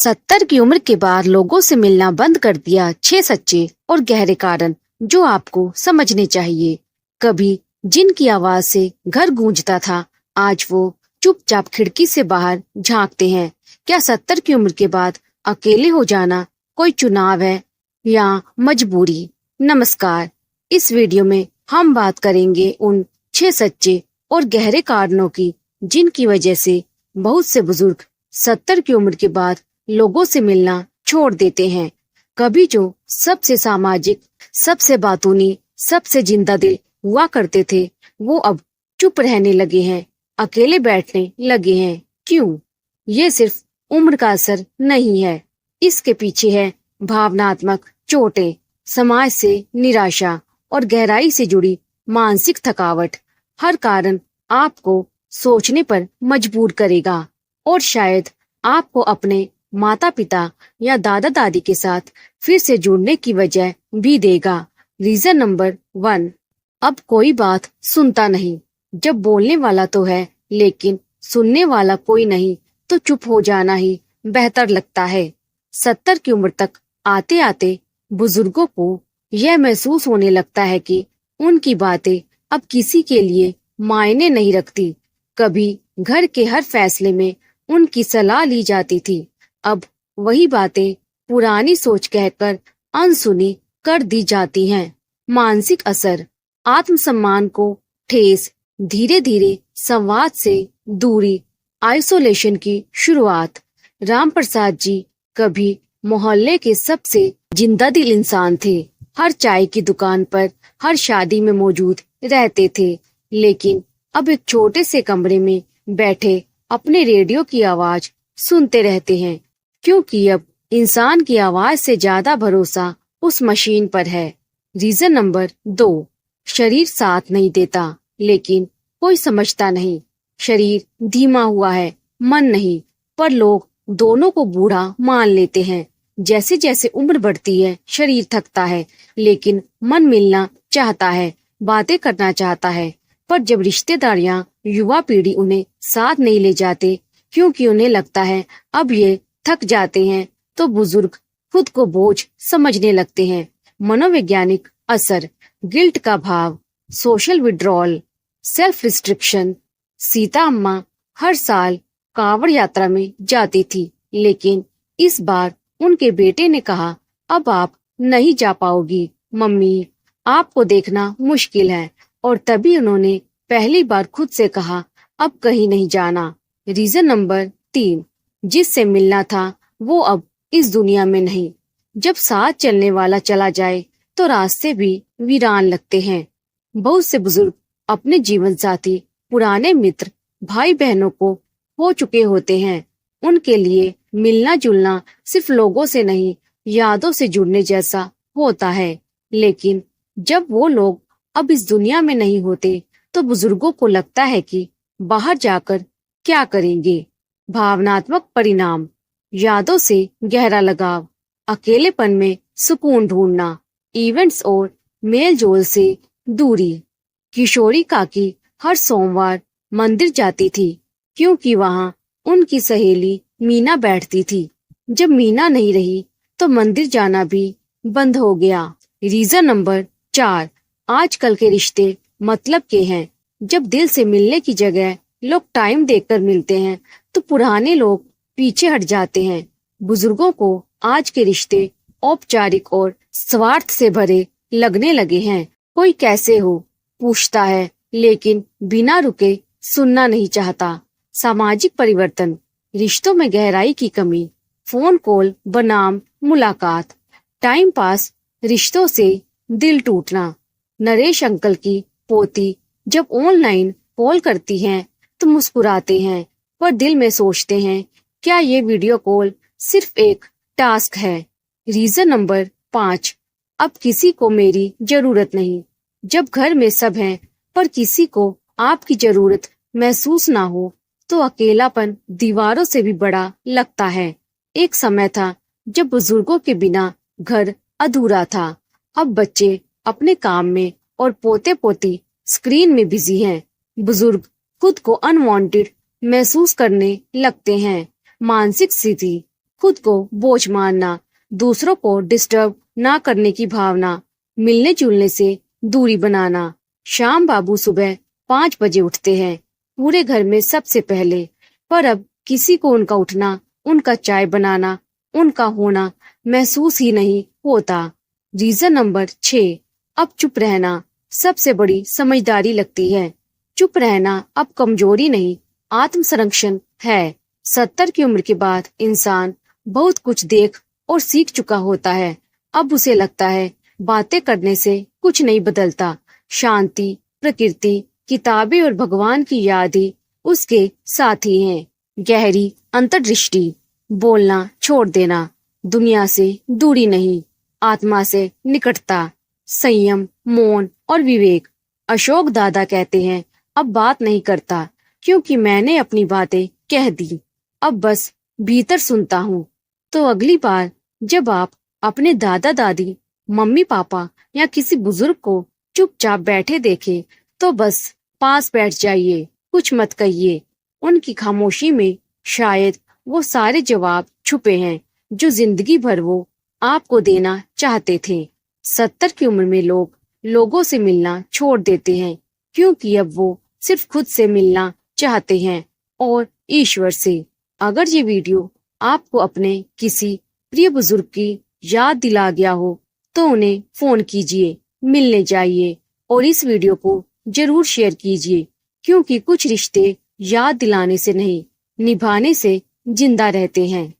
70 की उम्र के बाद लोगों से मिलना बंद कर दिया। 6 सच्चे और गहरे कारण जो आपको समझने चाहिए। कभी जिनकी आवाज से घर गूंजता था, आज वो चुपचाप खिड़की से बाहर झांकते हैं। क्या 70 की उम्र के बाद अकेले हो जाना कोई चुनाव है या मजबूरी? नमस्कार, इस वीडियो में हम बात करेंगे उन 6 सच्चे और गहरे कारणों की जिनकी वजह से बहुत से बुजुर्ग 70 की उम्र के बाद लोगों से मिलना छोड़ देते हैं। कभी जो सबसे सामाजिक, सबसे बातूनी, सबसे जिंदा दिल हुआ करते थे, वो अब चुप रहने लगे हैं, अकेले बैठने लगे हैं। क्यों? ये सिर्फ उम्र का असर नहीं है, इसके पीछे है भावनात्मक चोटें, समाज से निराशा और गहराई से जुड़ी मानसिक थकावट। हर कारण आपको सोचने पर मजबूर करेगा और शायद आपको अपने माता पिता या दादा दादी के साथ फिर से जुड़ने की वजह भी देगा। रीजन नंबर 1, अब कोई बात सुनता नहीं। जब बोलने वाला तो है लेकिन सुनने वाला कोई नहीं, तो चुप हो जाना ही बेहतर लगता है। 70 की उम्र तक आते आते बुजुर्गों को यह महसूस होने लगता है कि उनकी बातें अब किसी के लिए मायने नहीं रखती। कभी घर के हर फैसले में उनकी सलाह ली जाती थी, अब वही बातें पुरानी सोच कहकर अनसुनी कर दी जाती हैं। मानसिक असर, आत्मसम्मान को ठेस, धीरे धीरे संवाद से दूरी, आइसोलेशन की शुरुआत। राम प्रसाद जी कभी मोहल्ले के सबसे जिंदा दिल इंसान थे। हर चाय की दुकान पर, हर शादी में मौजूद रहते थे, लेकिन अब एक छोटे से कमरे में बैठे अपने रेडियो की आवाज सुनते रहते हैं, क्योंकि अब इंसान की आवाज से ज्यादा भरोसा उस मशीन पर है। रीजन नंबर 2, शरीर साथ नहीं देता लेकिन कोई समझता नहीं। शरीर धीमा हुआ है, मन नहीं, पर लोग दोनों को बूढ़ा मान लेते हैं। जैसे जैसे उम्र बढ़ती है, शरीर थकता है लेकिन मन मिलना चाहता है, बातें करना चाहता है। पर जब रिश्तेदारियां, युवा पीढ़ी उन्हें साथ नहीं ले जाते, क्योंकि उन्हें लगता है अब ये थक जाते हैं, तो बुजुर्ग खुद को बोझ समझने लगते हैं। मनोवैज्ञानिक असर, गिल्ट का भाव, social withdrawal, self restriction. Sita अम्मा हर साल कांवड़ यात्रा में जाती थी, लेकिन इस बार उनके बेटे ने कहा, अब आप नहीं जा पाओगी मम्मी, आपको देखना मुश्किल है। और तभी उन्होंने पहली बार खुद से कहा, अब कहीं नहीं जाना। रीजन नंबर 3, जिससे मिलना था वो अब इस दुनिया में नहीं। जब साथ चलने वाला चला जाए तो रास्ते भी वीरान लगते हैं। बहुत से बुजुर्ग अपने जीवन साथी, पुराने मित्र, भाई बहनों को हो चुके होते हैं। उनके लिए मिलना जुलना सिर्फ लोगों से नहीं, यादों से जुड़ने जैसा होता है। लेकिन जब वो लोग अब इस दुनिया में नहीं होते, तो बुजुर्गों को लगता है कि बाहर जाकर क्या करेंगे। भावनात्मक परिणाम, यादों से गहरा लगाव, अकेलेपन में सुकून ढूंढना, इवेंट्स और मेल जोल से दूरी। किशोरी काकी हर सोमवार मंदिर जाती थी, क्योंकि वहाँ उनकी सहेली मीना बैठती थी। जब मीना नहीं रही तो मंदिर जाना भी बंद हो गया। रीजन नंबर 4, आजकल के रिश्ते मतलब के हैं। जब दिल से मिलने की जगह लोग टाइम देखकर मिलते हैं, तो पुराने लोग पीछे हट जाते हैं। बुजुर्गों को आज के रिश्ते औपचारिक और स्वार्थ से भरे लगने लगे हैं। कोई कैसे हो पूछता है, लेकिन बिना रुके सुनना नहीं चाहता। सामाजिक परिवर्तन, रिश्तों में गहराई की कमी, फोन कॉल बनाम मुलाकात, टाइम पास रिश्तों से दिल टूटना। नरेश अंकल की पोती जब ऑनलाइन कॉल करती हैं तो मुस्कुराते हैं, पर दिल में सोचते हैं, क्या ये वीडियो कॉल सिर्फ एक टास्क है? रीजन नंबर 5, अब किसी को मेरी जरूरत नहीं। जब घर में सब हैं पर किसी को आपकी जरूरत महसूस ना हो, तो अकेलापन दीवारों से भी बड़ा लगता है। एक समय था जब बुजुर्गों के बिना घर अधूरा था। अब बच्चे अपने काम में और पोते पोती स्क्रीन में बिजी हैं। बुजुर्ग खुद को अनवांटेड महसूस करने लगते हैं। मानसिक स्थिति, खुद को बोझ मानना, दूसरों को डिस्टर्ब ना करने की भावना, मिलने जुलने से दूरी बनाना। श्याम बाबू सुबह 5 बजे उठते हैं, पूरे घर में सबसे पहले। पर अब किसी को उनका उठना, उनका चाय बनाना, उनका होना महसूस ही नहीं होता। रीजन नंबर 6, अब चुप रहना सबसे बड़ी समझदारी लगती है। चुप रहना अब कमजोरी नहीं, आत्म संरक्षण है। 70 की उम्र के बाद इंसान बहुत कुछ देख और सीख चुका होता है। अब उसे लगता है बातें करने से कुछ नहीं बदलता। शांति, प्रकृति, किताबें और भगवान की याद ही उसके साथी हैं। गहरी अंतर्दृष्टि, बोलना छोड़ देना, दुनिया से दूरी नहीं, आत्मा से निकटता, संयम, मौन और विवेक। अशोक दादा कहते हैं, अब बात नहीं करता क्योंकि मैंने अपनी बातें कह दी, अब बस भीतर सुनता हूँ। तो अगली बार जब आप अपने दादा दादी, मम्मी पापा या किसी बुजुर्ग को चुपचाप बैठे देखें तो बस पास बैठ जाइए, कुछ मत कहिए। उनकी खामोशी में शायद वो सारे जवाब छुपे हैं जो जिंदगी भर वो आपको देना चाहते थे। 70 की उम्र में लोग लोगों से मिलना छोड़ देते हैं क्योंकि अब वो सिर्फ खुद से मिलना चाहते हैं और ईश्वर से। अगर ये वीडियो आपको अपने किसी प्रिय बुजुर्ग की याद दिला गया हो तो उन्हें फोन कीजिए, मिलने जाइए और इस वीडियो को जरूर शेयर कीजिए क्योंकि कुछ रिश्ते याद दिलाने से नहीं, निभाने से जिंदा रहते हैं।